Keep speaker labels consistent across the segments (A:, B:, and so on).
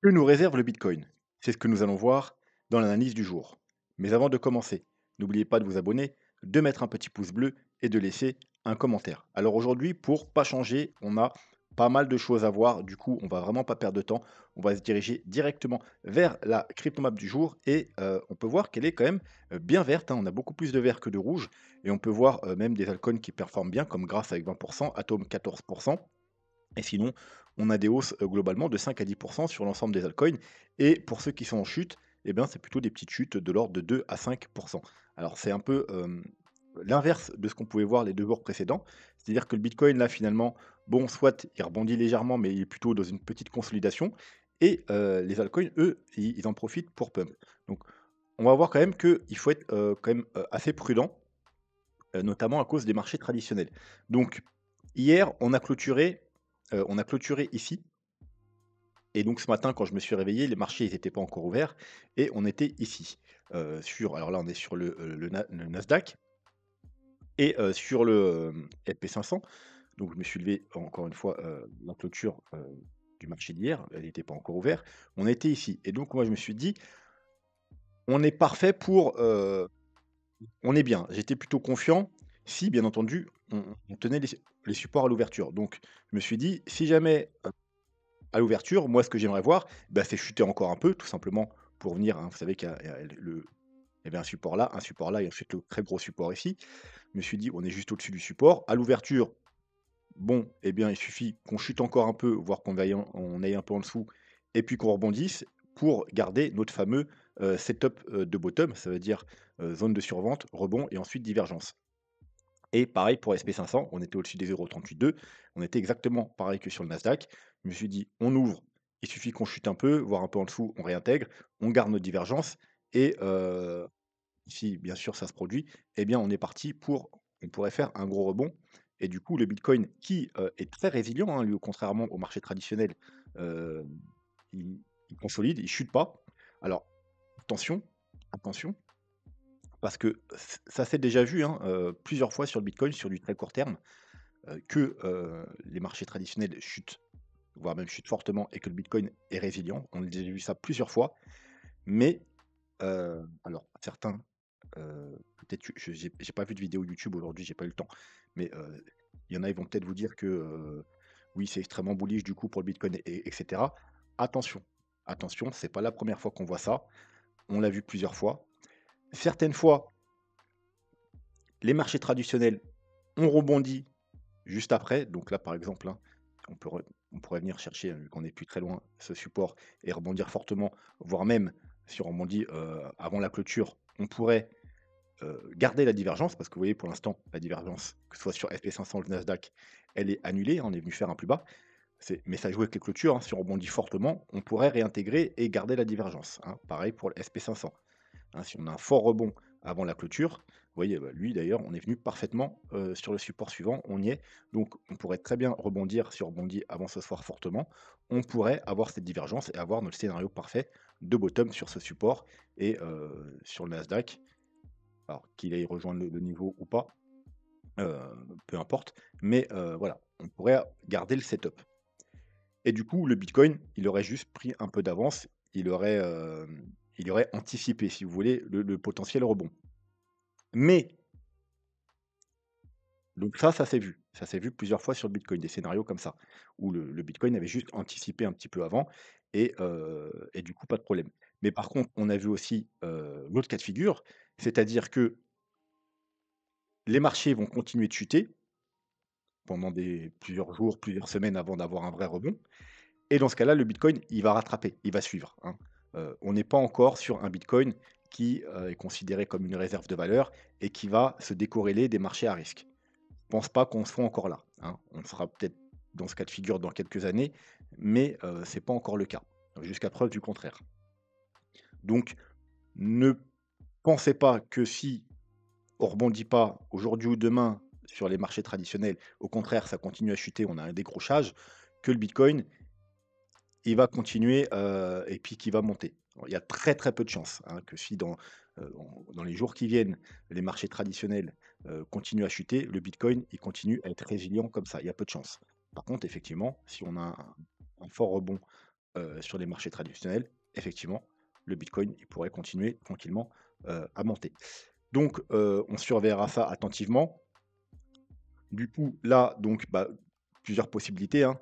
A: Que nous réserve le Bitcoin? C'est ce que nous allons voir dans l'analyse du jour. Mais avant de commencer, n'oubliez pas de vous abonner, de mettre un petit pouce bleu et de laisser un commentaire. Alors aujourd'hui, pour pas changer, on a pas mal de choses à voir. Du coup, on va vraiment pas perdre de temps. On va se diriger directement vers la cryptomap du jour et on peut voir qu'elle est quand même bien verte, hein. On a beaucoup plus de vert que de rouge et on peut voir même des altcoins qui performent bien, comme Grâce avec 20%, Atom 14%. Et sinon, on a des hausses, globalement de 5 à 10 sur l'ensemble des altcoins et pour ceux qui sont en chute, eh bien, c'est plutôt des petites chutes de l'ordre de 2 à 5. Alors c'est un peu, l'inverse de ce qu'on pouvait voir les 2 jours précédents. C'est-à-dire que le bitcoin là, finalement, bon, soit il rebondit légèrement, mais il est plutôt dans une petite consolidation et les altcoins, eux, ils en profitent pour pump. Donc on va voir quand même qu'il faut être, quand même, assez prudent, notamment à cause des marchés traditionnels. Donc hier, on a clôturé ici et donc ce matin, quand je me suis réveillé, les marchés, ils étaient pas encore ouverts et on était ici, alors là, on est sur le Nasdaq et sur le, SP500. Donc je me suis levé encore une fois, la clôture, du marché d'hier, elle n'était pas encore ouverte. On était ici et donc moi, je me suis dit: «On est parfait pour, on est bien». J'étais plutôt confiant si, bien entendu, on tenait les supports à l'ouverture. Donc je me suis dit: «Si jamais, à l'ouverture, moi, ce que j'aimerais voir, bah, c'est chuter encore un peu, tout simplement pour venir, hein, vous savez qu'il y a il y avait un support là et ensuite le très gros support ici. Je me suis dit: «On est juste au-dessus du support». À l'ouverture, bon, eh bien, il suffit qu'on chute encore un peu, voire on aille un peu en dessous et puis qu'on rebondisse pour garder notre fameux, setup, de bottom. Ça veut dire, zone de survente, rebond et ensuite divergence. Et pareil pour SP500, on était au-dessus des 0,38,2. On était exactement pareil que sur le Nasdaq. Je me suis dit: «On ouvre, il suffit qu'on chute un peu, voire un peu en dessous, on réintègre, on garde notre divergence et si bien sûr ça se produit, eh bien on est parti pour on pourrait faire un gros rebond» et du coup le bitcoin qui, est très résilient, hein, lui, contrairement au marché traditionnel, heu, il consolide, il chute pas. Alors attention, attention parce que ça s'est déjà vu, hein, plusieurs fois sur le bitcoin, sur du très court terme. Que, les marchés traditionnels chutent, voire même chutent fortement et que le bitcoin est résilient. On a déjà vu ça plusieurs fois, mais alors certains, peut-être que j'ai pas vu de vidéo YouTube aujourd'hui, j'ai pas eu le temps, mais il y en a, ils vont peut-être vous dire que, oui, c'est extrêmement bullish du coup pour le bitcoin et et Attention, attention, c'est pas la première fois qu'on voit ça, on l'a vu plusieurs fois. Certaines fois, les marchés traditionnels ont rebondi juste après, donc là, par exemple, hein, on pourrait venir chercher, vu qu'on n'est plus très loin, ce support et rebondir fortement, voire même si on rebondit, avant la clôture, on pourrait, garder la divergence parce que vous voyez pour l'instant la divergence, que ce soit sur SP500 ou le Nasdaq, elle est annulée, hein, on est venu faire un plus bas. Mais ça joue avec les clôtures, hein, si on rebondit fortement, on pourrait réintégrer et garder la divergence, hein. Pareil pour le SP500. Hein, si on a un fort rebond avant la clôture, vous voyez, bah, lui d'ailleurs, on est venu parfaitement, sur le support suivant, on y est. Donc on pourrait très bien rebondir, si on rebondit avant ce soir fortement, on pourrait avoir cette divergence et avoir notre scénario parfait de bottom sur ce support et sur le Nasdaq, alors qu'il aille rejoindre le niveau ou pas, heu, peu importe, mais voilà, on pourrait garder le setup et du coup, le bitcoin, il aurait juste pris un peu d'avance, il aurait anticipé, si vous voulez, le potentiel rebond. Mais donc ça s'est vu. Ça s'est vu plusieurs fois sur le bitcoin, des scénarios comme ça, où le bitcoin avait juste anticipé un petit peu avant et du coup, pas de problème. Mais par contre, on a vu aussi, l'autre cas de figure, c'est-à-dire que les marchés vont continuer de chuter pendant plusieurs jours, plusieurs semaines avant d'avoir un vrai rebond et dans ce cas-là, le bitcoin, il va rattraper, il va suivre, hein. On n'est pas encore sur un bitcoin qui, est considéré comme une réserve de valeur et qui va se décorréler des marchés à risque. Pense pas qu'on soit encore là, hein. On sera peut-être dans ce cas de figure dans quelques années, mais c'est pas encore le cas, jusqu'à preuve du contraire. Donc ne pensez pas que si on rebondit pas aujourd'hui ou demain sur les marchés traditionnels, au contraire, ça continue à chuter, on a un décrochage, que le bitcoin, il va continuer, et puis qu'il va monter. Alors, il y a très, très peu de chances, hein, que si dans les jours qui viennent, les marchés traditionnels, continuent à chuter, le bitcoin, il continue à être résilient comme ça, il y a peu de chances. Par contre, effectivement, si on a un fort rebond sur les marchés traditionnels, effectivement, le bitcoin, il pourrait continuer tranquillement, à monter. Donc, on surveillera ça attentivement. Du coup, là, donc, bah, plusieurs possibilités, hein.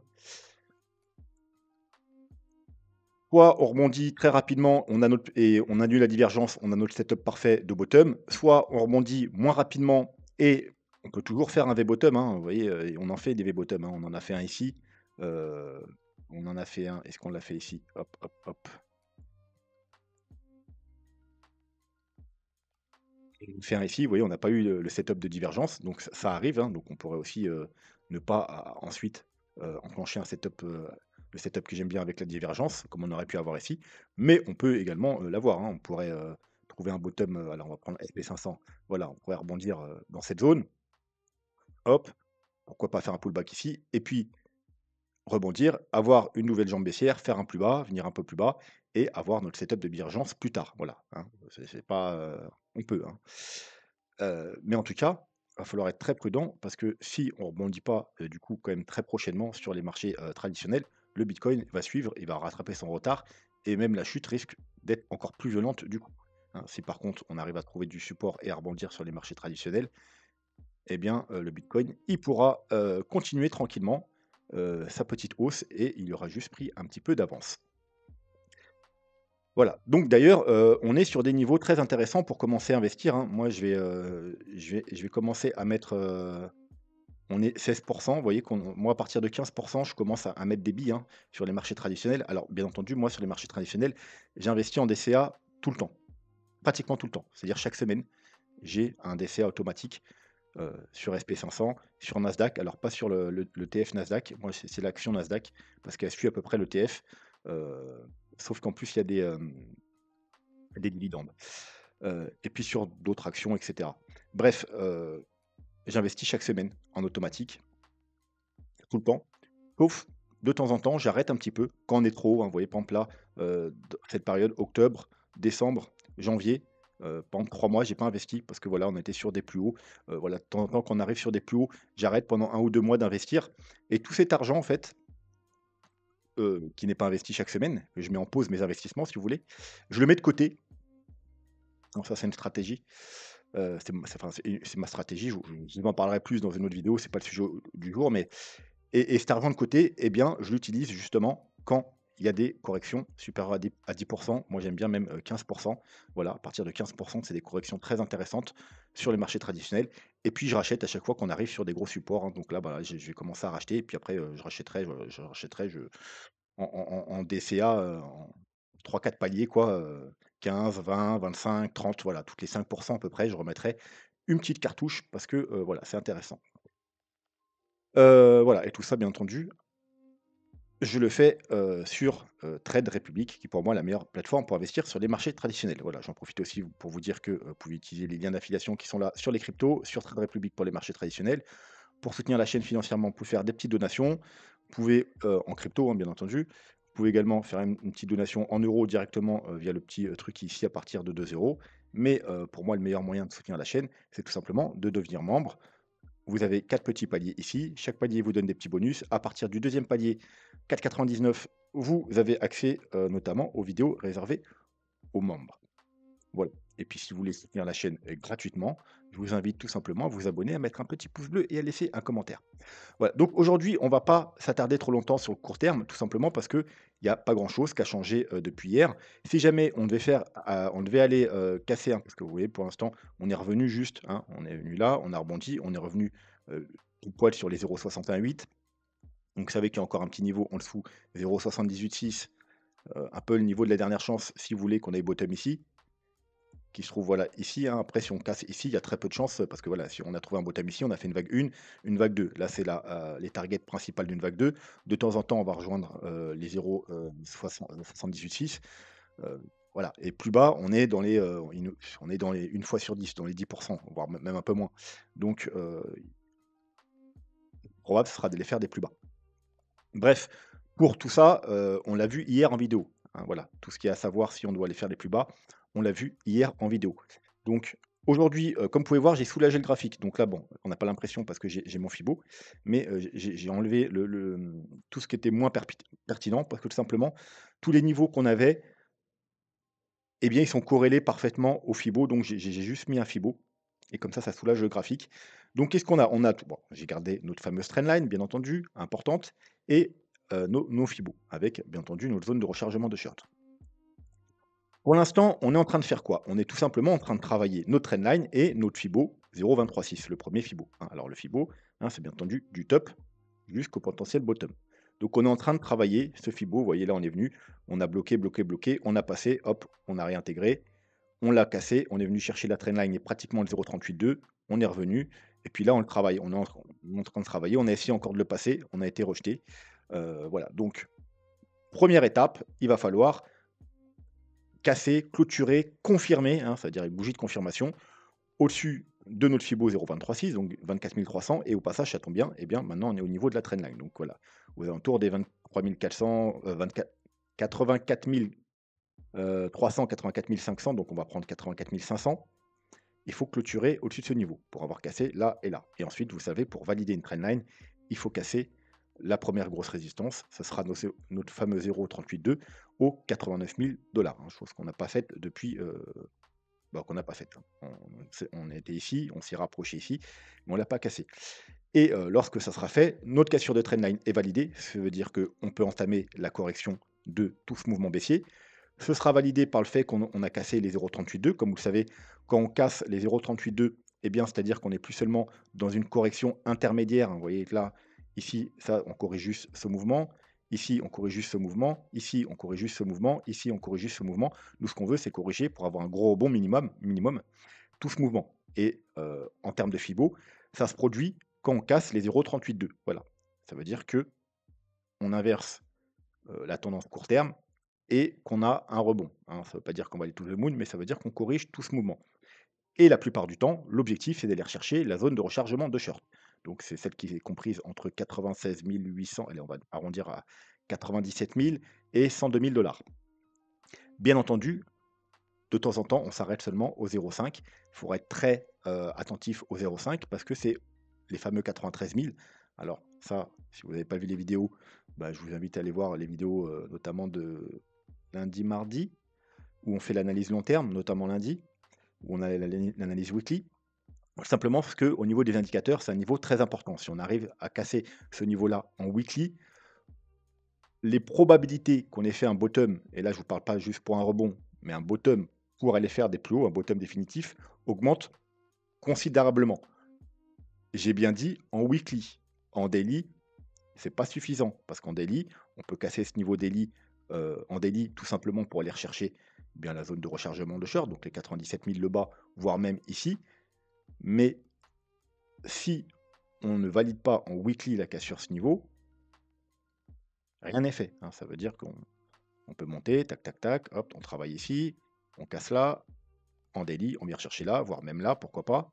A: Soit on rebondit très rapidement, on a notre et on annule la divergence, on a notre setup parfait de bottom, soit on rebondit moins rapidement et on peut toujours faire un V-bottom, hein, vous voyez, et on en fait des V-bottom, hein. On en a fait un ici, heu, on en a fait un est-ce qu'on l'a fait ici? Hop, hop, hop. Et on fait un ici, vous voyez, on n'a pas eu le setup de divergence, donc ça arrive, hein, donc on pourrait aussi, ne pas ensuite, enclencher un setup, le setup que j'aime bien avec la divergence, comme on aurait pu avoir ici. Mais on peut également, l'avoir, hein. On pourrait, trouver un bottom, alors on va prendre SP500, voilà, on pourrait rebondir, dans cette zone, hop, pourquoi pas faire un pullback ici et puis rebondir, avoir une nouvelle jambe baissière, faire un plus bas, venir un peu plus bas et avoir notre setup de divergence plus tard, voilà, hein. C'est pas, on peut, hein. Mais en tout cas, il va falloir être très prudent parce que si on ne rebondit pas, du coup, quand même très prochainement sur les marchés, traditionnels, le bitcoin va suivre, il va rattraper son retard et même la chute risque d'être encore plus violente du coup, hein. Si par contre on arrive à trouver du support et à rebondir sur les marchés traditionnels, eh bien, le bitcoin, il pourra, continuer tranquillement, sa petite hausse et il aura juste pris un petit peu d'avance. Voilà, donc d'ailleurs, on est sur des niveaux très intéressants pour commencer à investir, hein. Moi, je vais commencer à mettre, on est 16. Vous voyez qu'on moi, à partir de 15, je commence à mettre des billes, hein, sur les marchés traditionnels. Alors, bien entendu, moi, sur les marchés traditionnels, j'investis en DCA tout le temps, pratiquement tout le temps. C'est-à-dire chaque semaine, j'ai un DCA automatique, sur SP500, sur Nasdaq. Alors pas sur l'ETF Nasdaq, moi, c'est l'action Nasdaq parce qu'elle suit à peu près l'ETF, sauf qu'en plus, il y a des dividendes. Et puis sur d'autres actions et cetera. Bref, j'investis chaque semaine en automatique, tout le temps, sauf de temps en temps, j'arrête un petit peu quand on est trop haut, hein. Vous voyez, par exemple là, d cette période octobre, décembre, janvier, pendant 3 mois, j'ai pas investi parce que voilà, on était sur des plus hauts. Voilà, de temps en temps, quand on arrive sur des plus hauts, j'arrête pendant 1 ou 2 mois d'investir et tout cet argent en fait, qui n'est pas investi chaque semaine, je mets en pause mes investissements si vous voulez, je le mets de côté. Donc ça, c'est une stratégie. C'est ma stratégie, je vous en parlerai plus dans une autre vidéo, c'est pas le sujet du jour, mais et cet argent de côté, eh bien, je l'utilise justement quand il y a des corrections supérieures à 10. Moi, j'aime bien même, 15. Voilà, à partir de 15, c'est des corrections très intéressantes sur les marchés traditionnels et puis je rachète à chaque fois qu'on arrive sur des gros supports, hein. Donc là, bah, je vais commencer à racheter et puis après, je rachèterai, en DCA, en 3-4 paliers quoi, 15, 20, 25, 30, voilà, toutes les 5 à peu près, je remettrai une petite cartouche parce que, voilà, c'est intéressant. Voilà et tout ça bien entendu, je le fais, sur, Trade Republic qui est pour moi la meilleure plateforme pour investir sur les marchés traditionnels. Voilà, j'en profite aussi pour vous dire que, vous pouvez utiliser les liens d'affiliation qui sont là sur les cryptos, sur Trade Republic pour les marchés traditionnels. Pour soutenir la chaîne financièrement, vous pouvez faire des petites donations. Vous pouvez, en crypto, hein, bien entendu. Vous pouvez également faire une petite donation en euros directement, via le petit, truc ici à partir de 2 €. Mais, pour moi, le meilleur moyen de soutenir la chaîne, c'est tout simplement de devenir membre. Vous avez 4 petits paliers ici. Chaque palier vous donne des petits bonus. À partir du deuxième palier, 4,99 €, vous avez accès, notamment aux vidéos réservées aux membres. Voilà et puis si vous voulez soutenir la chaîne, gratuitement, je vous invite tout simplement à vous abonner, à mettre un petit pouce bleu et à laisser un commentaire. Voilà, donc aujourd'hui, on va pas s'attarder trop longtemps sur le court terme, tout simplement parce qu'il y a pas grand-chose qui a changé, depuis hier. Si jamais on devait aller, casser, hein, parce que vous voyez pour l'instant, on est revenu juste, hein, on est venu là, on a rebondi, on est revenu, pile poil sur les 0,618. Donc vous savez qu'il y a encore un petit niveau en dessous, 0,786, un peu le niveau de la dernière chance si vous voulez qu'on aille bottom ici. Qui se trouve, voilà, ici, hein. Après, si on casse ici, il y a très peu de chances, parce que, voilà, si on a trouvé un bottom ici, on a fait une vague 1, une vague 2. Là, c'est les targets principales d'une vague 2. De temps en temps, on va rejoindre, les 0,78,6. Voilà et plus bas, on est dans les 1 fois sur 10, dans les 10, voire même un peu moins. Donc, probable, ce sera de les faire des plus bas. Bref, pour tout ça, on l'a vu hier en vidéo, hein, voilà. Tout ce qu'il y a à savoir si on doit aller faire des plus bas, on l'a vu hier en vidéo. Donc Aujourd'hui, comme vous pouvez voir, j'ai soulagé le graphique. Donc là, bon, on n'a pas l'impression parce que j'ai mon fibo, mais j'ai enlevé tout ce qui était moins pertinent parce que tout simplement, tous les niveaux qu'on avait, eh bien, ils sont corrélés parfaitement au fibo. Donc j'ai juste mis un fibo et comme ça soulage le graphique. Donc qu'est-ce qu'on a? On a tout bon, j'ai gardé notre fameuse trendline, bien entendu, importante et nos fibos avec, bien entendu, notre zone de rechargement de shirt. Pour l'instant, on est en train de faire quoi? On est tout simplement en train de travailler notre trendline et notre Fibo 0,236, le premier Fibo, hein. Alors le Fibo, hein, c'est bien entendu du top jusqu'au potentiel bottom. Donc on est en train de travailler ce Fibo, vous voyez là on est venu, on a bloqué, bloqué, bloqué, on a passé, hop, on a réintégré, on l'a cassé, on est venu chercher la trendline et pratiquement le 0,382, on est revenu et puis là on le travaille, on est en train de travailler, on a essayé encore de le passer, on a été rejeté. Voilà, donc première étape, il va falloir casser, clôturer, confirmer, hein, c'est-à-dire avec bougie de confirmation, au-dessus de notre Fibo 0,236, donc 24 300 et au passage, ça tombe bien, et bien maintenant on est au niveau de la trendline. Donc voilà, aux alentours des 23 400, 24 84 300, 84 500, donc on va prendre 84 500. Il faut clôturer au-dessus de ce niveau pour avoir cassé là et là. Et ensuite, vous savez, pour valider une trendline, il faut casser la première grosse résistance. Ce sera notre fameux 0,382 aux 89 000 $, hein, chose qu'on n'a pas faite depuis, bah, qu'on n'a pas faite, hein. On était ici, on s'est rapproché ici, mais on l'a pas cassé. Et lorsque ça sera fait, notre cassure de trendline est validée. Ça veut dire qu'on peut entamer la correction de tout ce mouvement baissier. Ce sera validé par le fait qu'on a cassé les 0,382. Comme vous le savez, quand on casse les 0,382, eh bien, c'est-à-dire qu'on n'est plus seulement dans une correction intermédiaire, hein. Vous voyez que là, ici, ça, on corrige juste ce mouvement. Ici, on corrige juste ce mouvement. Ici, on corrige juste ce mouvement. Ici, on corrige juste ce mouvement. Nous, ce qu'on veut, c'est corriger pour avoir un gros rebond minimum, tout ce mouvement. Et en termes de Fibo, ça se produit quand on casse les 0,382. Voilà. Ça veut dire que on inverse la tendance court terme et qu'on a un rebond, hein. Ça ne veut pas dire qu'on va aller to the moon, mais ça veut dire qu'on corrige tout ce mouvement. Et la plupart du temps, l'objectif, c'est d'aller rechercher la zone de rechargement de short. Donc c'est celle qui est comprise entre 96 800, allez, on va arrondir à 97 000 et 102 000 $. Bien entendu, de temps en temps, on s'arrête seulement au 0,5. Il faudra être très attentif au 0,5 parce que c'est les fameux 93 000. Alors ça, si vous n'avez pas vu les vidéos, bah, je vous invite à aller voir les vidéos notamment de lundi, mardi, où on fait l'analyse long terme, notamment lundi, où on a l'analyse weekly. Simplement parce qu'au niveau des indicateurs, c'est un niveau très important. Si on arrive à casser ce niveau-là en weekly, les probabilités qu'on ait fait un bottom, et là je ne vous parle pas juste pour un rebond, mais un bottom pour aller faire des plus hauts, un bottom définitif, augmentent considérablement. J'ai bien dit en weekly. En daily, c'est pas suffisant parce qu'en daily, on peut casser ce niveau daily en daily tout simplement pour aller rechercher bien la zone de rechargement de short, donc les 97 000 le bas, voire même ici. Mais si on ne valide pas en weekly la cassure ce niveau, rien n'est fait, hein. Ça veut dire qu'on peut monter, tac, tac, tac, hop, on travaille ici, on casse là, en daily, on vient rechercher là, voire même là, pourquoi pas.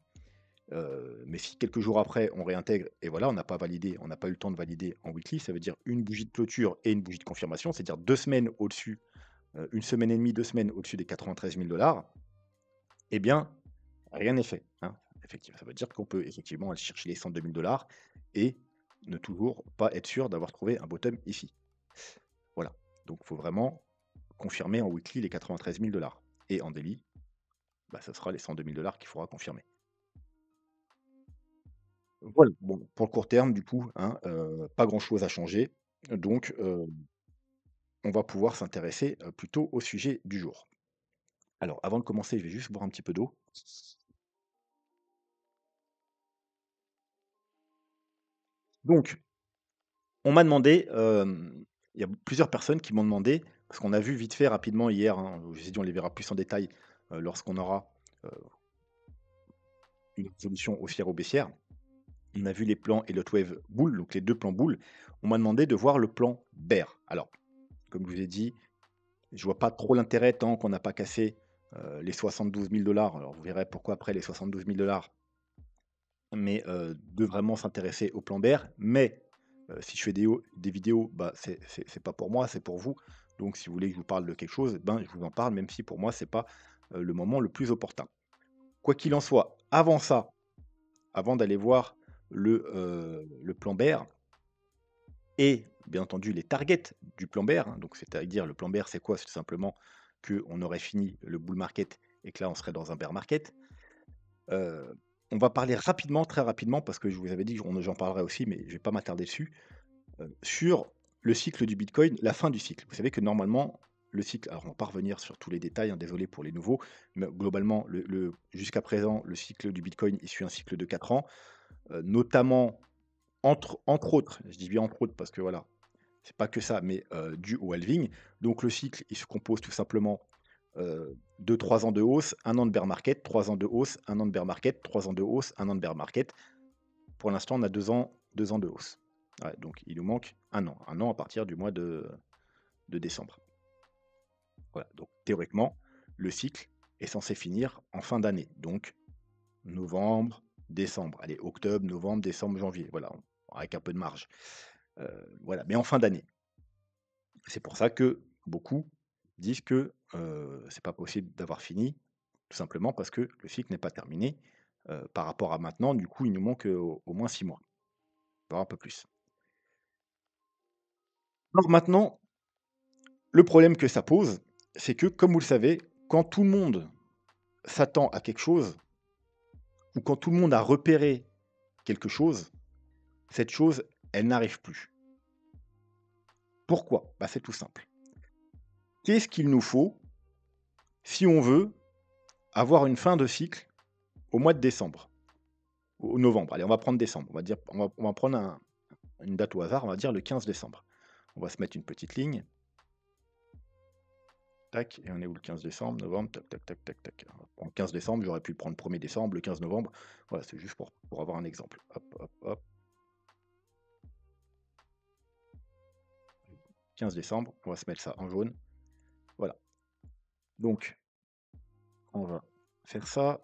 A: Mais si quelques jours après, on réintègre et voilà, on n'a pas validé, on n'a pas eu le temps de valider en weekly, ça veut dire une bougie de clôture et une bougie de confirmation, c'est-à-dire 2 semaines au-dessus, 1 semaine et demie, 2 semaines au-dessus des 93 000 $, eh bien, rien n'est fait, hein. Effectivement, ça veut dire qu'on peut effectivement aller chercher les 102 000 $ et ne toujours pas être sûr d'avoir trouvé un bottom ici. Voilà, donc il faut vraiment confirmer en weekly les 93 000 $ et en daily, bah, ça sera les 102 000 $ qu'il faudra confirmer. Voilà, bon, pour le court terme, du coup, hein, pas grand-chose à changer. Donc, on va pouvoir s'intéresser, plutôt au sujet du jour. Alors, avant de commencer, je vais juste boire un petit peu d'eau. Donc, on m'a demandé, il y a plusieurs personnes qui m'ont demandé, parce qu'on a vu vite fait rapidement hier, hein, je vous ai dit on les verra plus en détail, lorsqu'on aura, heu, une résolution haussière ou baissière. On a vu les plans Elliott Wave Bull, donc les 2 plans Bull. On m'a demandé de voir le plan Bear. Alors, comme je vous ai dit, je vois pas trop l'intérêt tant qu'on n'a pas cassé, les 72 000 $. Alors vous verrez pourquoi après les 72 000 $, mais de vraiment s'intéresser au plan Bear. Mais si je fais des vidéos, bah, c'est pas pour moi, c'est pour vous. Donc si vous voulez que je vous parle de quelque chose, ben, je vous en parle, même si pour moi, c'est pas le moment le plus opportun. quoi qu'il en soit, avant ça, avant d'aller voir le plan bear et bien entendu les targets du plan bear, hein, donc c'est-à-dire le plan bear, c'est quoi? C'est tout simplement qu'on aurait fini le bull market et que là, on serait dans un bear market. Heu, on va parler rapidement, très rapidement, parce que je vous avais dit que j'en parlerai aussi, mais je vais pas m'attarder dessus, sur le cycle du bitcoin, la fin du cycle. Vous savez que normalement, le cycle, alors on va pas revenir sur tous les détails, hein, désolé pour les nouveaux, mais globalement, jusqu'à présent, le cycle du bitcoin, il suit un cycle de 4 ans, notamment entre autres, je dis bien entre autres parce que voilà, c'est pas que ça, mais dû au halving. Donc le cycle, il se compose tout simplement, de 3 ans de hausse, 1 an de bear market, 3 ans de hausse, 1 an de bear market, 3 ans de hausse, 1 an de bear market. Pour l'instant, on a 2 ans de hausse. Ouais, donc il nous manque 1 an à partir du mois de décembre. Voilà, donc théoriquement, le cycle est censé finir en fin d'année, donc novembre, décembre. Allez, octobre, novembre, décembre, janvier, voilà, avec un peu de marge. Voilà, mais en fin d'année. C'est pour ça que beaucoup disent que, c'est pas possible d'avoir fini, tout simplement parce que le cycle n'est pas terminé, par rapport à maintenant. Du coup, il nous manque, au moins 6 mois, voire un peu plus. Alors maintenant, le problème que ça pose, c'est que, comme vous le savez, quand tout le monde s'attend à quelque chose ou quand tout le monde a repéré quelque chose, cette chose, elle n'arrive plus. Pourquoi? Bah, c'est tout simple. Qu'est-ce qu'il nous faut si on veut avoir une fin de cycle au mois de décembre? Au novembre, allez, on va prendre décembre. On va prendre une date au hasard, on va dire le 15 décembre. On va se mettre une petite ligne, tac, et on est où le 15 décembre? Novembre, tac, tac, tac, tac, tac. On va prendre 15 décembre, j'aurais pu le prendre 1er décembre, le 15 novembre. Voilà, c'est juste pour avoir un exemple. Hop, hop, hop, 15 décembre, on va se mettre ça en jaune. Voilà. Donc, on va faire ça.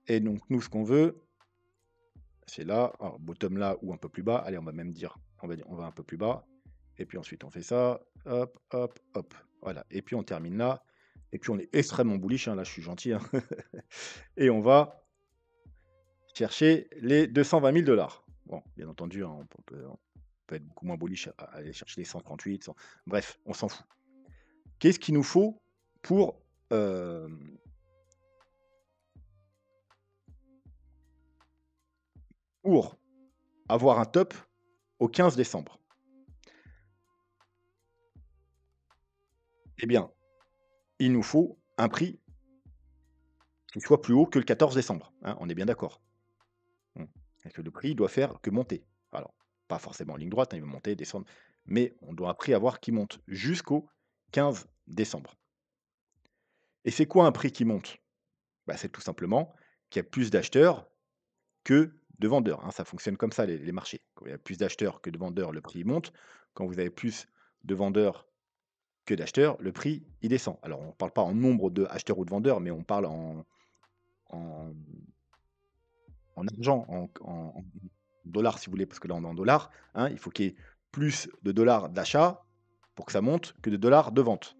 A: Et donc, nous, ce qu'on veut, c'est là, alors, bottom là ou un peu plus bas. Allez, on va un peu plus bas. Et puis ensuite, on fait ça. Hop, hop, hop. Voilà. Et puis, on termine là. Et puis, on est extrêmement bullish, hein. Là, je suis gentil, hein. Et on va chercher les 220 000 dollars. Bon, bien entendu, hein, on peut être beaucoup moins bullish à aller chercher les 138. Bref, on s'en fout. Qu'est-ce qu'il nous faut pour, euh, pour avoir un top au 15 décembre? Eh bien, il nous faut un prix qui soit plus haut que le 14 décembre, hein, on est bien d'accord? Mmh. Et que le prix, il doit faire que monter. Alors, pas forcément en ligne droite, hein, il va monter, descendre, mais on doit un prix avoir qui monte jusqu'au 15 décembre. Et c'est quoi un prix qui monte? Bah, c'est tout simplement qu'il y a plus d'acheteurs que de vendeurs, hein. Ça fonctionne comme ça les marchés. Quand il y a plus d'acheteurs que de vendeurs, le prix il monte. Quand vous avez plus de vendeurs que d'acheteurs, le prix il descend. Alors on ne parle pas en nombre de acheteurs ou de vendeurs, mais on parle en en argent, en dollars si vous voulez, parce que là on est en dollars, hein. Il faut qu'il y ait plus de dollars d'achat pour que ça monte que de dollars de vente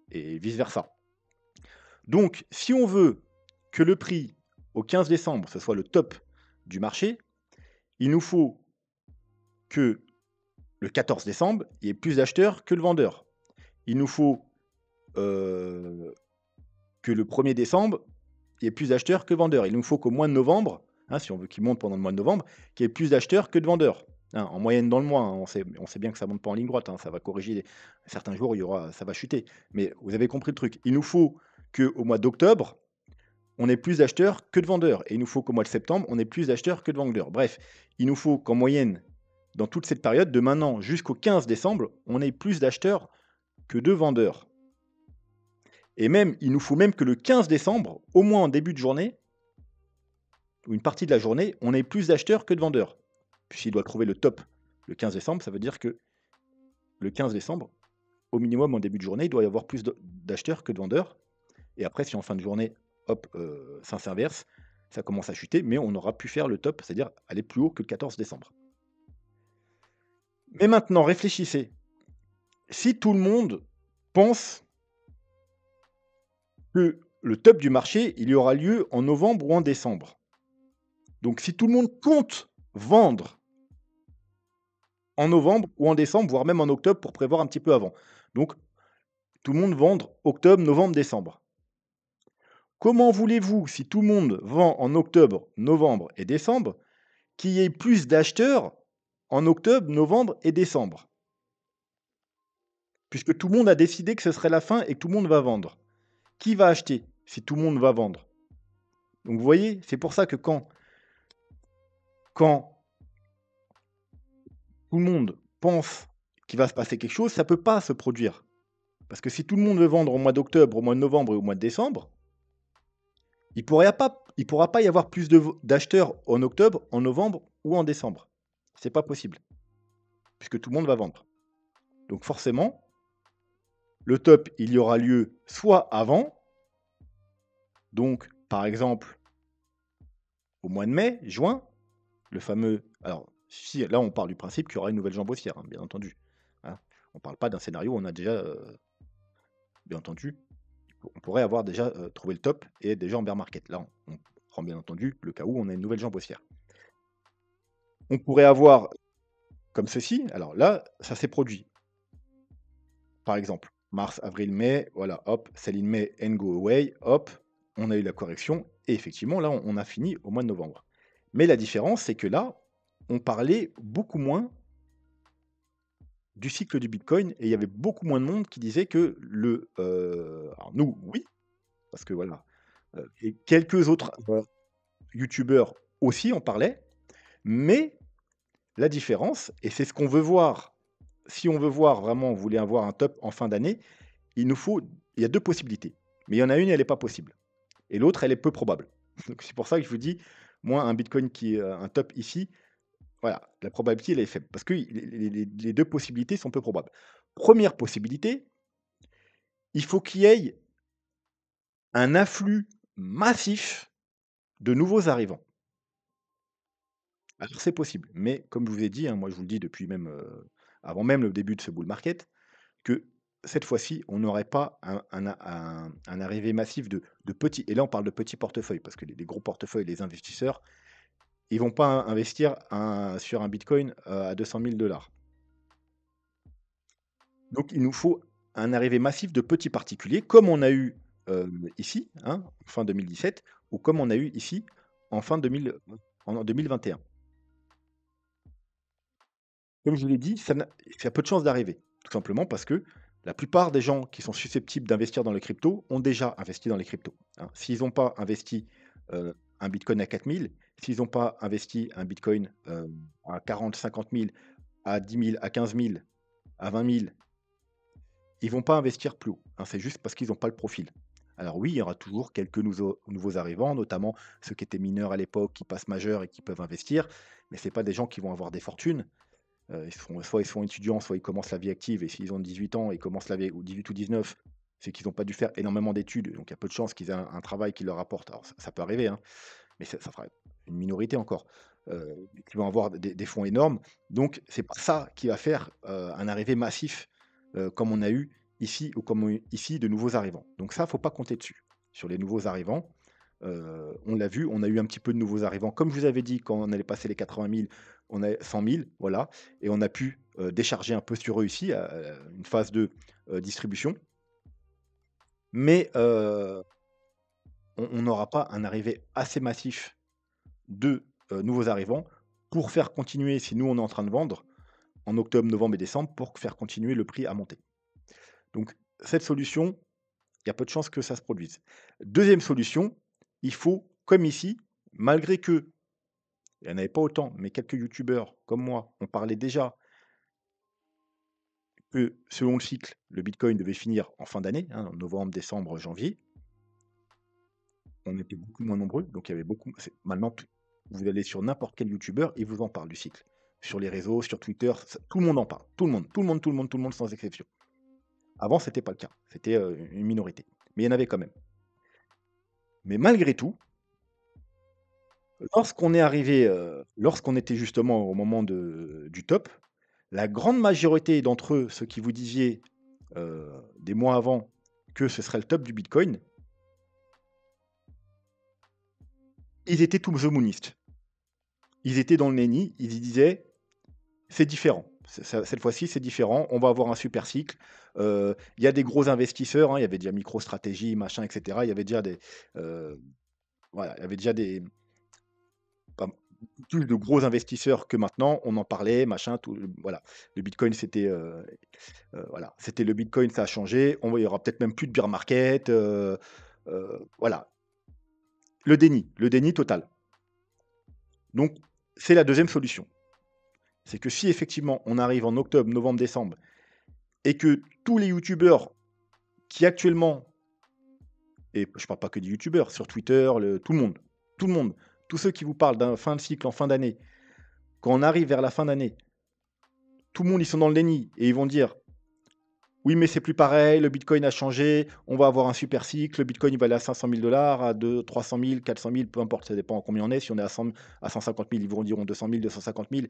A: et vice versa. Donc si on veut que le prix au 15 décembre, ce soit le top du marché, il nous faut que le 14 décembre, il y ait plus d'acheteurs que de vendeurs. Il nous faut, heu, que le 1er décembre, il y ait plus d'acheteurs que de vendeurs. Il nous faut qu'au mois de novembre, hein, si on veut qu'il monte pendant le mois de novembre, qu'il y ait plus d'acheteurs que de vendeurs. Hein, en moyenne dans le mois, hein, on sait bien que ça ne monte pas en ligne droite, hein, ça va corriger certains jours, ça va chuter. Mais vous avez compris le truc. Il nous faut qu'au mois d'octobre, on ait plus d'acheteurs que de vendeurs et il nous faut qu'au mois de septembre, on ait plus d'acheteurs que de vendeurs. Bref, il nous faut qu'en moyenne, dans toute cette période, de maintenant jusqu'au 15 décembre, on ait plus d'acheteurs que de vendeurs. Et même, il nous faut même que le 15 décembre, au moins en début de journée, ou une partie de la journée, on ait plus d'acheteurs que de vendeurs. Puisqu'il doit trouver le top le 15 décembre, ça veut dire que le 15 décembre, au minimum en début de journée, il doit y avoir plus d'acheteurs que de vendeurs. Et après, si en fin de journée, hop, ça s'inverse, ça commence à chuter, mais on aura pu faire le top, c'est-à-dire aller plus haut que le 14 décembre. Mais maintenant, réfléchissez. Si tout le monde pense que le top du marché, il y aura lieu en novembre ou en décembre. Donc si tout le monde compte vendre en novembre ou en décembre, voire même en octobre pour prévoir un petit peu avant. Donc tout le monde vendre octobre, novembre, décembre. Comment voulez-vous, si tout le monde vend en octobre, novembre et décembre, qu'il y ait plus d'acheteurs en octobre, novembre et décembre? Puisque tout le monde a décidé que ce serait la fin et que tout le monde va vendre. Qui va acheter si tout le monde va vendre? Donc vous voyez, c'est pour ça que quand tout le monde pense qu'il va se passer quelque chose, ça peut pas se produire. Parce que si tout le monde veut vendre au mois d'octobre, au mois de novembre et au mois de décembre, il pourra pas y avoir plus d'acheteurs en octobre, en novembre ou en décembre. C'est pas possible, puisque tout le monde va vendre. Donc forcément, le top, il y aura lieu soit avant, donc par exemple au mois de mai, juin, le fameux, alors si là on part du principe qu'il y aura une nouvelle jambe haussière, hein, bien entendu, hein. On parle pas d'un scénario où on a déjà, bien entendu, on pourrait avoir déjà, trouvé le top et être déjà en bear market. Là, on prend bien entendu le cas où on a une nouvelle jambe haussière. On pourrait avoir comme ceci, alors là, ça s'est produit. Par exemple, mars, avril, mai, voilà, hop, sell in May and go away, hop, on a eu la correction et effectivement là, on a fini au mois de novembre. Mais la différence, c'est que là, on parlait beaucoup moins du cycle du bitcoin et il y avait beaucoup moins de monde qui disait que alors nous, oui, parce que voilà, et quelques autres, youtubeurs aussi en parlaient, mais la différence et c'est ce qu'on veut voir, si on veut voir vraiment, vous voulez avoir un top en fin d'année, il y a 2 possibilités, mais il y en a une, elle est pas possible et l'autre, elle est peu probable. Donc c'est pour ça que je vous dis, moi, un bitcoin qui est, un top ici, voilà, la probabilité, elle est faible parce que les 2 possibilités sont peu probables. Première possibilité, il faut qu'il y ait un afflux massif de nouveaux arrivants. Alors c'est possible, mais comme je vous ai dit, hein, moi je vous le dis depuis même, avant même le début de ce bull market, que cette fois-ci, on n'aurait pas un arrivée massif de petits et là on parle de petits portefeuilles parce que les gros portefeuilles, les investisseurs, ils vont pas investir sur un bitcoin, à 200 000 $. Donc il nous faut un arrivée massif de petits particuliers comme on a eu, ici, hein, fin 2017 ou comme on a eu ici en fin 2000, en 2021. Comme je vous l'ai dit, ça a peu de chances d'arriver. Tout simplement parce que la plupart des gens qui sont susceptibles d'investir dans les cryptos ont déjà investi dans les cryptos, hein. S'ils n'ont pas investi, un bitcoin à 4 000, s'ils n'ont pas investi un bitcoin, à 40 000, 50 000, à 10 000, à 15 000, à 20 000, ils vont pas investir plus haut, hein. C'est juste parce qu'ils n'ont pas le profil. Alors oui, il y aura toujours quelques nouveaux arrivants, notamment ceux qui étaient mineurs à l'époque, qui passent majeurs et qui peuvent investir, mais c'est pas des gens qui vont avoir des fortunes. Ils sont étudiants, soit ils commencent la vie active et s'ils ont 18 ans, ils commencent la vie ou 18 ou 19, c'est qu'ils n'ont pas dû faire énormément d'études, donc il y a peu de chances qu'ils aient un travail qui leur rapporte. Alors ça peut arriver, hein, mais ça fera une minorité encore, qui vont avoir des fonds énormes. Donc c'est pas ça qui va faire, un arrivée massif, comme on a eu ici ou comme on a eu ici de nouveaux arrivants. Donc ça, faut pas compter dessus. Sur les nouveaux arrivants, on l'a vu, on a eu un petit peu de nouveaux arrivants. Comme je vous avais dit, quand on allait passer les 80 000, on a 100 000, voilà, et on a pu, décharger un peu sur eux ici, une phase de, distribution. Mais, on n'aura pas un arrivée assez massif de, nouveaux arrivants pour faire continuer, si nous on est en train de vendre, en octobre, novembre et décembre, pour faire continuer le prix à monter. Donc cette solution, il y a peu de chances que ça se produise. Deuxième solution, il faut, comme ici, malgré que il y en avait pas autant, mais quelques youtubeurs comme moi, on parlait déjà que selon le cycle, le bitcoin devait finir en fin d'année, hein, en novembre, décembre, janvier. On était beaucoup moins nombreux, donc il y avait beaucoup maintenant vous allez sur n'importe quel youtubeur, il vous en parle du cycle. Sur les réseaux, sur Twitter, tout le monde en parle. Tout le monde, tout le monde, tout le monde, tout le monde sans exception. Avant, c'était pas le cas. C'était une minorité. Mais il y en avait quand même. Mais malgré tout, lorsqu'on est arrivé, lorsqu'on était justement au moment du top, la grande majorité d'entre eux, ceux qui vous disiez, des mois avant que ce serait le top du bitcoin, ils étaient tout the moonistes. Ils étaient dans le nenni, ils y disaient: «C'est différent. Cette fois-ci, c'est différent. On va avoir un super cycle». Il y a des gros investisseurs, hein, il y avait déjà MicroStrategy, machin et cetera. Il y avait déjà heu, voilà, il y avait déjà pas plus de gros investisseurs que maintenant. On en parlait, machin, tout voilà. Le bitcoin, voilà, c'était le bitcoin, ça a changé. Il y aura peut-être même plus de bear market, voilà. Le déni total. Donc c'est la deuxième solution. C'est que si effectivement on arrive en octobre, novembre, décembre et que tous les youtubeurs qui actuellement, et je parle pas que des youtubeurs, sur Twitter, tout le monde, tous ceux qui vous parlent d'un fin de cycle en fin d'année, quand on arrive vers la fin d'année, tout le monde, ils sont dans le déni et ils vont dire: «Oui, mais c'est plus pareil, le bitcoin a changé, on va avoir un super cycle, le bitcoin il va aller à 500 000 à 300 000, 400 000, peu importe, ça dépend à combien on est. Si on est à 150 000, ils vous diront 200 000, 250 000».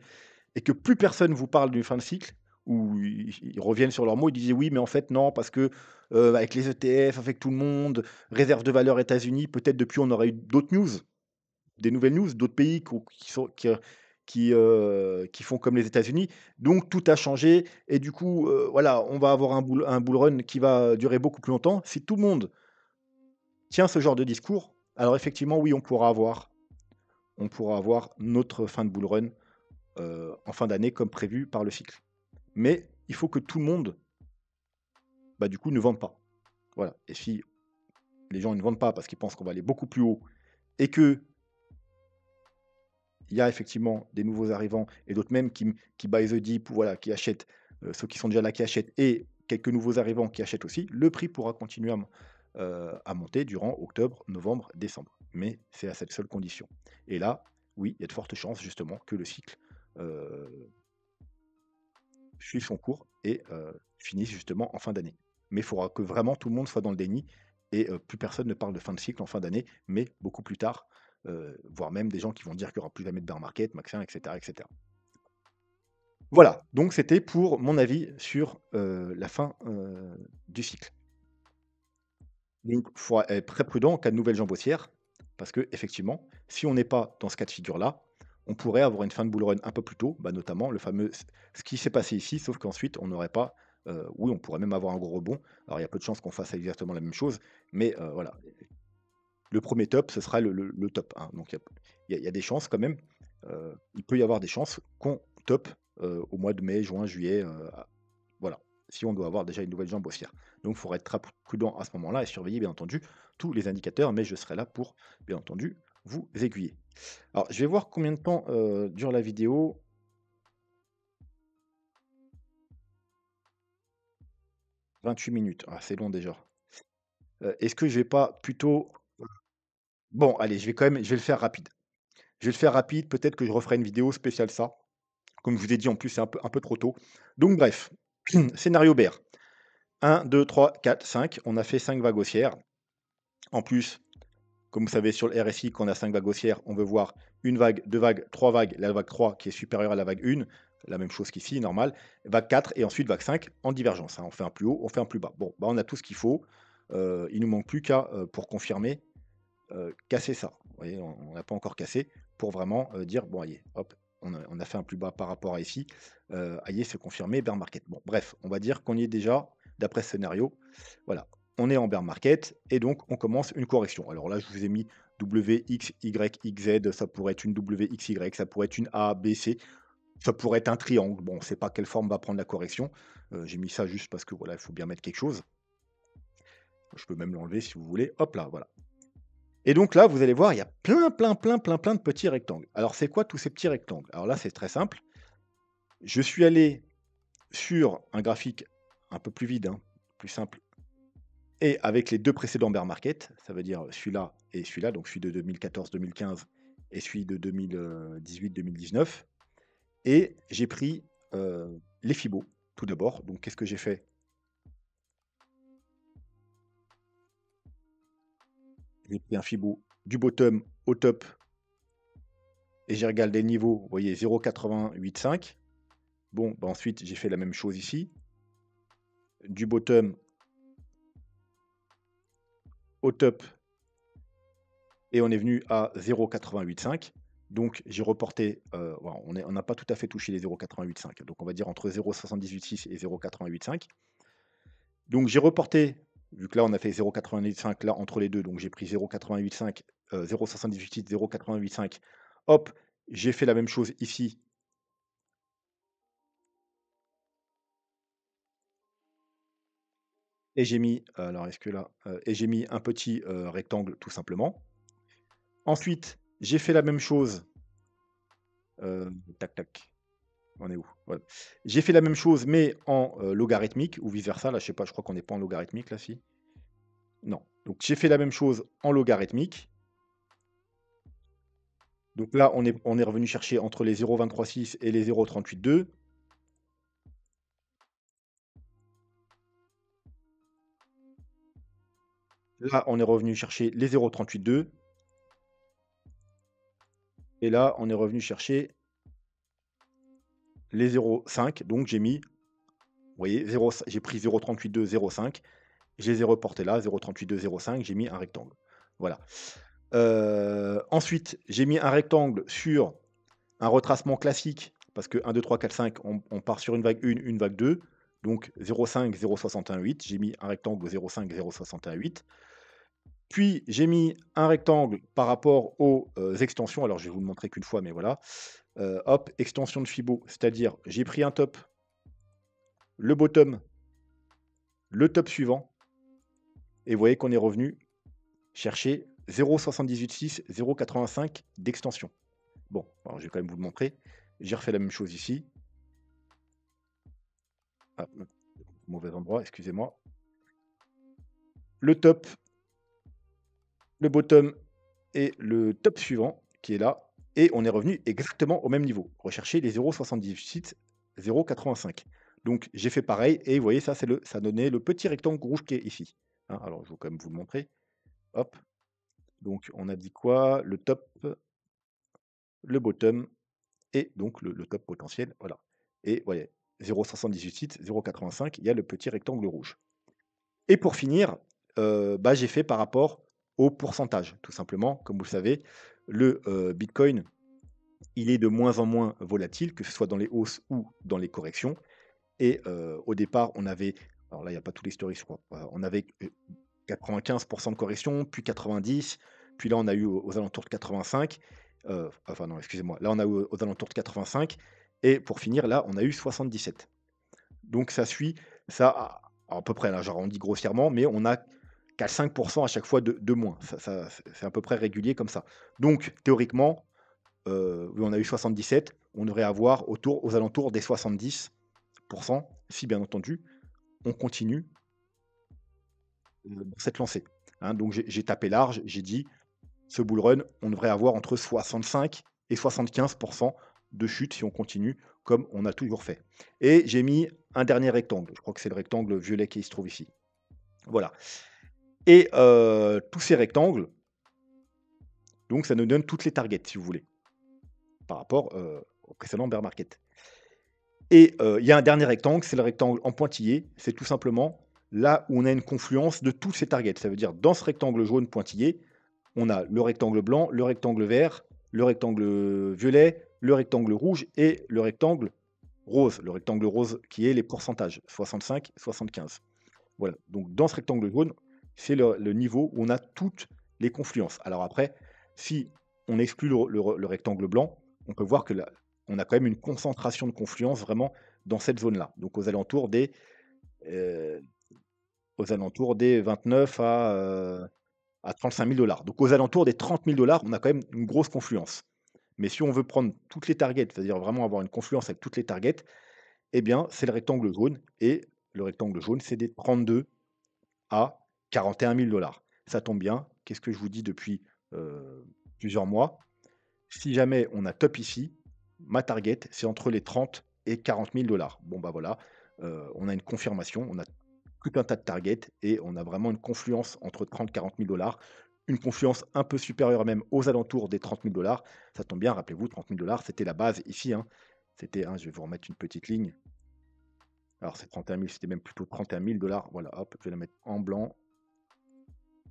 A: Et que plus personne vous parle d'une fin de cycle, ou ils reviennent sur leurs mots, ils disaient: «Oui, mais en fait non, parce que, avec les ETF, avec tout le monde, réserve de valeur États-Unis, peut-être depuis on aurait eu d'autres news, des nouvelles news, d'autres pays qui font comme les États-Unis. Donc tout a changé et du coup, voilà, on va avoir un bull run qui va durer beaucoup plus longtemps». Si tout le monde tient ce genre de discours, alors effectivement, oui, on pourra avoir notre fin de bull run, en fin d'année comme prévu par le cycle. Mais il faut que tout le monde, bah, du coup, ne vende pas. Voilà. Et si les gens ne vendent pas parce qu'ils pensent qu'on va aller beaucoup plus haut et qu'il y a effectivement des nouveaux arrivants et d'autres même qui buy the dip ou voilà, qui achètent, ceux qui sont déjà là qui achètent et quelques nouveaux arrivants qui achètent aussi, le prix pourra continuer à monter durant octobre, novembre, décembre. Mais c'est à cette seule condition. Et là, oui, il y a de fortes chances justement que le cycle, heu, suive son cours et finisse justement en fin d'année. Mais il faudra que vraiment tout le monde soit dans le déni et plus personne ne parle de fin de cycle en fin d'année, mais beaucoup plus tard, voire même des gens qui vont dire qu'il y aura plus jamais de bear market, machin, et cetera, et cetera. Voilà, donc c'était pour mon avis sur, la fin, du cycle. Donc il faudra être très prudent en cas de nouvelle jambe haussière, parce que effectivement, si on n'est pas dans ce cas de figure-là, on pourrait avoir une fin de bull run un peu plus tôt, bah, notamment le fameux ce qui s'est passé ici, sauf qu'ensuite on n'aurait pas, oui, on pourrait même avoir un gros rebond. Alors il y a peu de chances qu'on fasse exactement la même chose, mais voilà, le premier top, ce sera le top, hein. Donc il y a des chances quand même, il peut y avoir des chances qu'on top, au mois de mai, juin, juillet, voilà, si on doit avoir déjà une nouvelle jambe haussière. Donc il faudra être très prudent à ce moment-là et surveiller bien entendu tous les indicateurs, mais je serai là pour, bien entendu, vous aiguiller. Alors je vais voir combien de temps, dure la vidéo. 28 minutes, ah c'est long déjà. Est-ce que je vais pas plutôt bon allez, je vais le faire rapide. Je vais le faire rapide, peut-être que je referai une vidéo spéciale ça. Comme je vous ai dit, en plus, c'est un peu trop tôt. Donc bref, scénario bear. 1, 2, 3, 4, 5. On a fait 5 vagues haussières. En plus, comme vous savez, sur le RSI, quand on a 5 vagues haussières, on veut voir une vague, 2 vagues, 3 vagues, la vague 3 qui est supérieure à la vague 1. La même chose qu'ici, normal. Vague 4 et ensuite vague 5 en divergence, hein. On fait un plus haut, on fait un plus bas. Bon, bah, on a tout ce qu'il faut. Il nous manque plus qu'à, pour confirmer, casser ça. Vous voyez, on n'a pas encore cassé pour vraiment, dire: «Bon allez, hop, on a fait un plus bas par rapport à ici, allez, c'est confirmé, bear market». Bon bref, on va dire qu'on y est déjà d'après ce scénario. Voilà, on est en bear market et donc on commence une correction. Alors là, je vous ai mis W, X, Y, XZ, ça pourrait être une W, X, Y, ça pourrait être une A, B, C, ça pourrait être un triangle. Bon, on ne sait pas quelle forme va prendre la correction. J'ai mis ça juste parce que voilà, il faut bien mettre quelque chose. Je peux même l'enlever si vous voulez. Hop là, voilà. Et donc là, vous allez voir, il y a plein, plein, plein, plein, plein de petits rectangles. Alors, c'est quoi tous ces petits rectangles? Alors là, c'est très simple. Je suis allé sur un graphique un peu plus vide, hein, plus simple, et avec les deux précédents bear market, ça veut dire celui-là et celui-là, donc celui de 2014-2015 et celui de 2018-2019. Et j'ai pris les Fibos tout d'abord. Donc, qu'est-ce que j'ai fait? J'ai pris un Fibo du bottom au top et j'ai regardé le niveau, vous voyez, 0,885. Bon, bah, ensuite, j'ai fait la même chose ici. Du bottom au top, et on est venu à 0,885. Donc j'ai reporté, voilà, on n'a pas tout à fait touché les 0,885, donc on va dire entre 0,786 et 0,885. Donc j'ai reporté, vu que là on a fait 0,885 là entre les 2, donc j'ai pris 0,885, 0,786, 0,885. Hop, j'ai fait la même chose ici et j'ai mis, alors est-ce que là, et j'ai mis un petit, rectangle tout simplement. Ensuite, j'ai fait la même chose, tac tac, on est où? Voilà. J'ai fait la même chose mais en, logarithmique ou vice versa, là je sais pas, je crois qu'on n'est pas en logarithmique là, si? Non. Donc j'ai fait la même chose en logarithmique. Donc là, on est revenu chercher entre les 0,236 et les 0,382. Là, on est revenu chercher les 0,382 et là, on est revenu chercher les 0,5. Donc j'ai mis, vous voyez, 0 j'ai pris 0,382, 0,5, je les ai reportés là, 0,382, 0,5, j'ai mis un rectangle. Voilà. Ensuite, j'ai mis un rectangle sur un retracement classique parce que 1, 2, 3, 4, 5, on part sur une vague 1, une vague 2, donc 0,5, 0,618. J'ai mis un rectangle 0,5, 0,618. Puis j'ai mis un rectangle par rapport aux, extensions. Alors je vais vous le montrer qu'une fois, mais voilà. Hop, extension de Fibo, c'est-à-dire j'ai pris un top, le bottom, le top suivant et vous voyez qu'on est revenu chercher 0,786, 0,85 d'extension. Bon, alors je vais quand même vous le montrer. J'ai refait la même chose ici. Ah, mauvais endroit, excusez-moi. Le top, le bottom et le top suivant qui est là et on est revenu exactement au même niveau. Rechercher les 0,78, 0,85. Donc j'ai fait pareil et vous voyez ça donnait le petit rectangle rouge qui est ici, hein. Alors je vais quand même vous le montrer. Hop, donc on a dit quoi? Le top, le bottom et donc le top potentiel, voilà. Et vous voyez 0,78, 0,85, il y a le petit rectangle rouge. Et pour finir, bah, j'ai fait par rapport au pourcentage, tout simplement. Comme vous le savez, le, bitcoin, il est de moins en moins volatile, que ce soit dans les hausses ou dans les corrections. Et au départ, on avait, alors là, il y a pas tout l'historique, je crois. On avait, 95 de correction, puis 90, puis là, on a eu aux alentours de 85, enfin non, excusez-moi. Là, on a eu aux alentours de 85 et pour finir, là, on a eu 77. Donc ça suit ça à peu près, là, j'arrondis grossièrement, mais on a qu'à 5 à chaque fois de moins. Ça c'est à peu près régulier comme ça. Donc théoriquement, oui, on a eu 77, on devrait avoir aux alentours des 70 si bien entendu, on continue, dans cette lancée, hein. Donc j'ai tapé large, j'ai dit: «Ce bull run, on devrait avoir entre 65 et 75 de chute si on continue comme on a toujours fait» et j'ai mis un dernier rectangle. Je crois que c'est le rectangle violet qui se trouve ici. Voilà et tous ces rectangles, donc ça nous donne toutes les targets si vous voulez, par rapport, au précédent bear market et il y a un dernier rectangle, c'est le rectangle en pointillé. C'est tout simplement là où on a une confluence de tous ces targets. Ça veut dire dans ce rectangle jaune pointillé, on a le rectangle blanc, le rectangle vert, le rectangle, violet, le rectangle rouge et le rectangle rose. Le rectangle rose qui est les pourcentages, 65-75. Voilà, donc dans ce rectangle jaune, c'est le niveau où on a toutes les confluences. Alors après, si on exclut le rectangle blanc, on peut voir que là, on a quand même une concentration de confluence vraiment dans cette zone-là. Donc heu, aux alentours des 29 à 35 000 dollars. Donc aux alentours des 30 000 dollars, on a quand même une grosse confluence. Mais si on veut prendre toutes les targets, c'est-à-dire vraiment avoir une confluence avec toutes les targets, eh bien, c'est le rectangle jaune et le rectangle jaune, c'est des 32 à 41 000 dollars. Ça tombe bien, qu'est-ce que je vous dis depuis, plusieurs mois? Si jamais on a top ici, ma target, c'est entre les 30 et 40 000 dollars. Bon, bah, voilà, on a une confirmation, on a tout un tas de targets et on a vraiment une confluence entre 30 et 40 000 dollars. Une confluence un peu supérieure même aux alentours des 30 000 dollars. Ça tombe bien, rappelez-vous, 30 000 dollars, c'était la base ici, hein. C'était, hein, je vais vous remettre une petite ligne. Alors c'est 31 000, c'était même plutôt 31 000 dollars. Voilà, hop, je vais la mettre en blanc,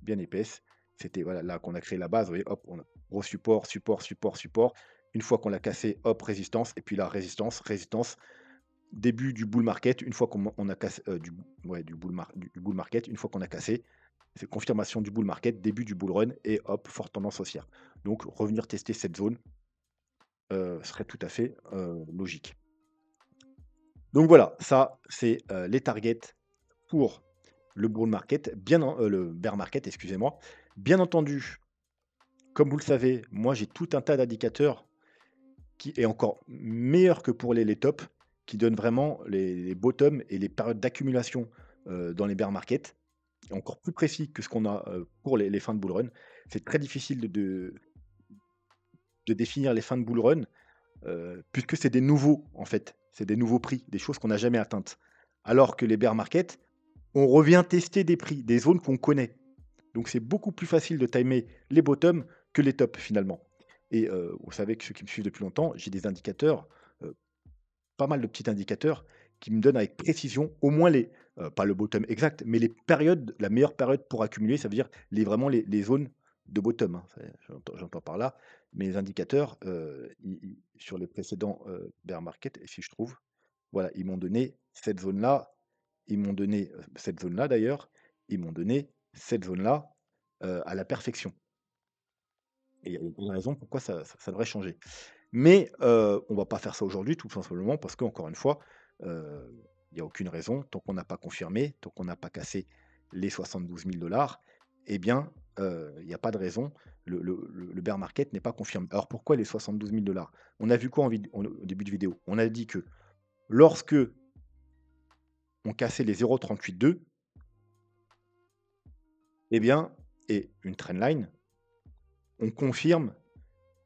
A: bien épaisse. C'était voilà, là qu'on a créé la base, vous voyez, hop, on a gros support, support, support, support. Une fois qu'on l'a cassé, hop, résistance et puis la résistance, résistance. Début du bull market, une fois qu'on a cassé, du bull market, une fois qu'on a cassé, c'est confirmation du bull market, début du bull run et hop, forte tendance haussière. Donc revenir tester cette zone, serait tout à fait, logique. Donc voilà, ça c'est, les targets pour le bull market, le bear market, excusez-moi. Bien entendu, comme vous le savez, moi j'ai tout un tas d'indicateurs qui est encore meilleur que pour les tops, qui donnent vraiment les bottoms et les périodes d'accumulation, dans les bear market, encore plus précis que ce qu'on a, pour les fins de bull run. C'est très difficile de définir les fins de bull run, puisque c'est des nouveaux, en fait, c'est des nouveaux prix, des choses qu'on n'a jamais atteintes. Alors que les bear market, on revient tester des prix, des zones qu'on connaît. Donc c'est beaucoup plus facile de timer les bottoms que les tops finalement. Et vous savez que ceux qui me suivent depuis longtemps, j'ai des indicateurs, heu, pas mal de petits indicateurs qui me donnent avec précision au moins pas le bottom exact, mais les périodes, la meilleure période pour accumuler, ça veut dire vraiment les zones de bottom, hein. J'entends par là, mes indicateurs, ils sur les précédents, bear market et si je trouve, voilà, ils m'ont donné cette zone-là, ils m'ont donné, cette zone-là d'ailleurs, ils m'ont donné cette zone-là, à la perfection et il y a une raison pourquoi ça devrait changer. Mais, on va pas faire ça aujourd'hui, tout simplement parce qu'encore une fois, il y a aucune raison, tant qu'on n'a pas confirmé, tant qu'on n'a pas cassé les 72 000 eh bien, il y a pas de raison. Le bear market n'est pas confirmé. Alors pourquoi les 72 000 On a vu quoi au début de vidéo? On a dit que lorsque on cassait les 0,382, eh bien et une trendline, on confirme,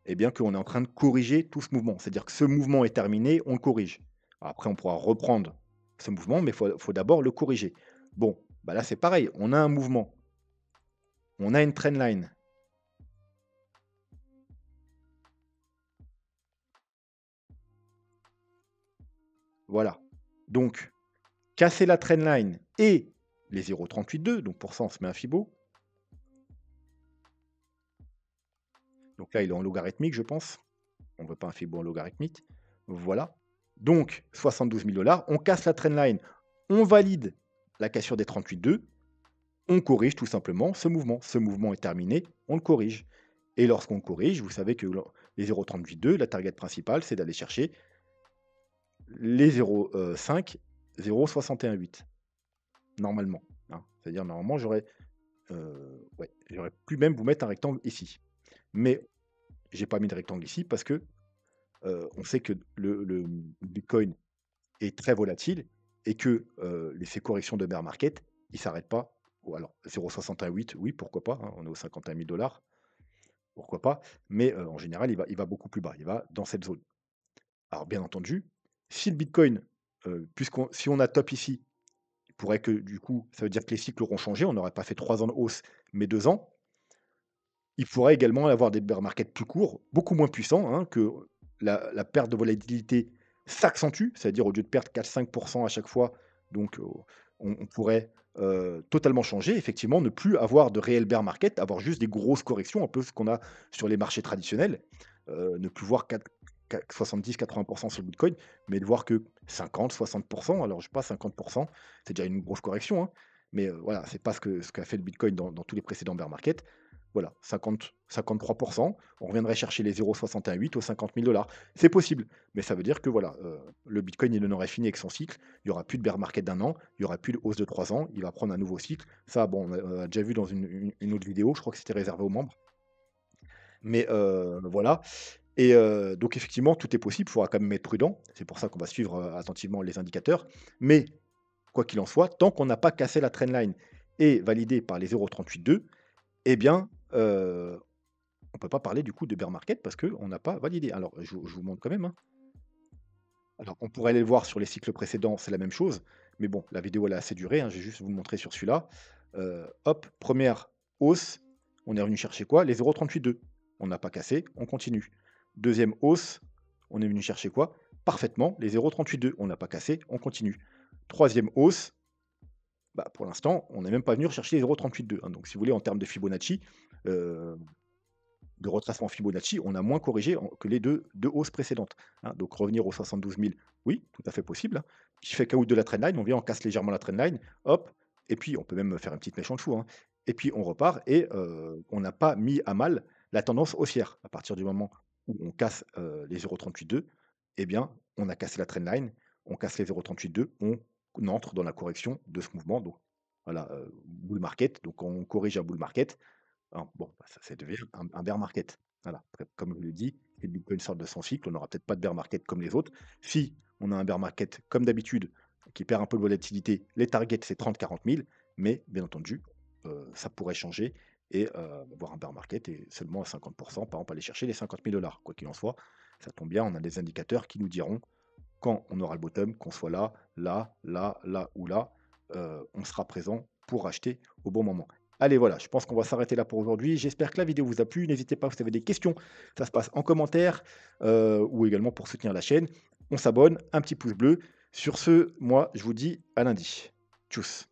A: eh bien, qu'on est en train de corriger tout ce mouvement. C'est-à-dire que ce mouvement est terminé, on le corrige. Après, on pourra reprendre ce mouvement, mais il faut d'abord le corriger. Bon, bah là, c'est pareil. On a un mouvement, on a une trendline. Voilà. Donc, casser la trendline et les 0,382, donc pour ça, on se met un Fibo. Donc là, il est en logarithmique, je pense. On ne veut pas un Fibo en logarithmique. Voilà. Donc, 72 000 on casse la trendline, on valide la cassure des 38,2. On corrige tout simplement ce mouvement. Ce mouvement est terminé, on le corrige. Et lorsqu'on le corrige, vous savez que les 0,382, la target principale, c'est d'aller chercher les 0,5, 0,618 normalement, hein. C'est-à-dire normalement ouais, j'aurais pu même vous mettre un rectangle ici. Mais j'ai pas mis de rectangle ici parce que, on sait que le bitcoin est très volatile et que, ces corrections de bear market, ils s'arrêtent pas ou alors 0,618, oui, pourquoi pas, hein, on est aux 51 000 pourquoi pas, mais, en général, il va beaucoup plus bas, il va dans cette zone. Alors bien entendu, si le bitcoin, si on a top ici, il pourrait que du coup, ça veut dire que les cycles auront changé, on n'aurait pas fait 3 ans de hausse, mais 2 ans. Il pourrait également avoir des bear markets plus courts, beaucoup moins puissants, hein, que la perte de volatilité s'accentue, c'est-à-dire au lieu de perdre 4-5 à chaque fois, donc on pourrait, totalement changer, effectivement, ne plus avoir de réel bear market, avoir juste des grosses corrections, un peu ce qu'on a sur les marchés traditionnels, ne plus voir 70-80 sur le bitcoin, mais de voir que 50-60, alors je sais pas 50, c'est déjà une grosse correction, hein, mais voilà, c'est pas ce qu'a fait le bitcoin dans tous les précédents bear market. Voilà, 53, on reviendrait chercher les 0,618 aux 50 000 C'est possible, mais ça veut dire que voilà, le bitcoin, il en aurait fini avec son cycle. Il y aura plus de bear market d'1 an, il y aura plus de hausse de 3 ans, il va prendre un nouveau cycle. Ça, bon, on a déjà vu dans une autre vidéo, je crois que c'était réservé aux membres. Mais voilà et donc effectivement, tout est possible, il faudra quand même être prudent. C'est pour ça qu'on va suivre, attentivement les indicateurs. Mais quoi qu'il en soit, tant qu'on n'a pas cassé la trendline et validé par les 0,382, eh bien, on peut pas parler du coup de bear market parce qu'on n'a pas validé. Alors je vous montre quand même, hein. Alors on pourrait aller le voir sur les cycles précédents, c'est la même chose, mais bon, la vidéo elle a assez duré, hein, je vais juste vous le montrer sur celui-là. Hop, première hausse, on est revenu chercher quoi? Les 0,382. On n'a pas cassé, on continue. Deuxième hausse, on est venu chercher quoi? Parfaitement, les 0,382. On n'a pas cassé, on continue. Troisième hausse, bah, pour l'instant, on n'est même pas venu rechercher les 0,382, hein. Donc si vous voulez en termes de Fibonacci, heu, de retracement Fibonacci, on a moins corrigé que les deux hausses précédentes, hein. Donc revenir aux 72 000, oui, tout à fait possible, hein. Qui fait caout de la trendline, on vient, on casse légèrement la trendline, hop, et puis on peut même faire une petite mèche en dessous, hein. Et puis on repart et on n'a pas mis à mal la tendance haussière. À partir du moment où on casse, les 0,38,2, eh bien, on a cassé la trendline, on casse les 0,38,2, on entre dans la correction de ce mouvement. Donc voilà, bull market, donc on corrige un bull market. Alors bon, bah, ça devient un bear market. Voilà, comme je le dis, et le Bitcoin sort de son cycle, on n'aura peut-être pas de bear market comme les autres. Si on a un bear market comme d'habitude, qui perd un peu de volatilité, les targets c'est 30-40 000, mais bien entendu, ça pourrait changer et avoir un bear market et seulement à 50%, par exemple aller chercher les 50 000 $. Quoi qu'il en soit, ça tombe bien, on a des indicateurs qui nous diront quand on aura le bottom, qu'on soit là, là, là, là ou là, on sera présent pour acheter au bon moment. Allez, voilà, je pense qu'on va s'arrêter là pour aujourd'hui. J'espère que la vidéo vous a plu. N'hésitez pas, si vous avez des questions, ça se passe en commentaire ou également pour soutenir la chaîne. On s'abonne, un petit pouce bleu. Sur ce, moi, je vous dis à lundi. Tchuss.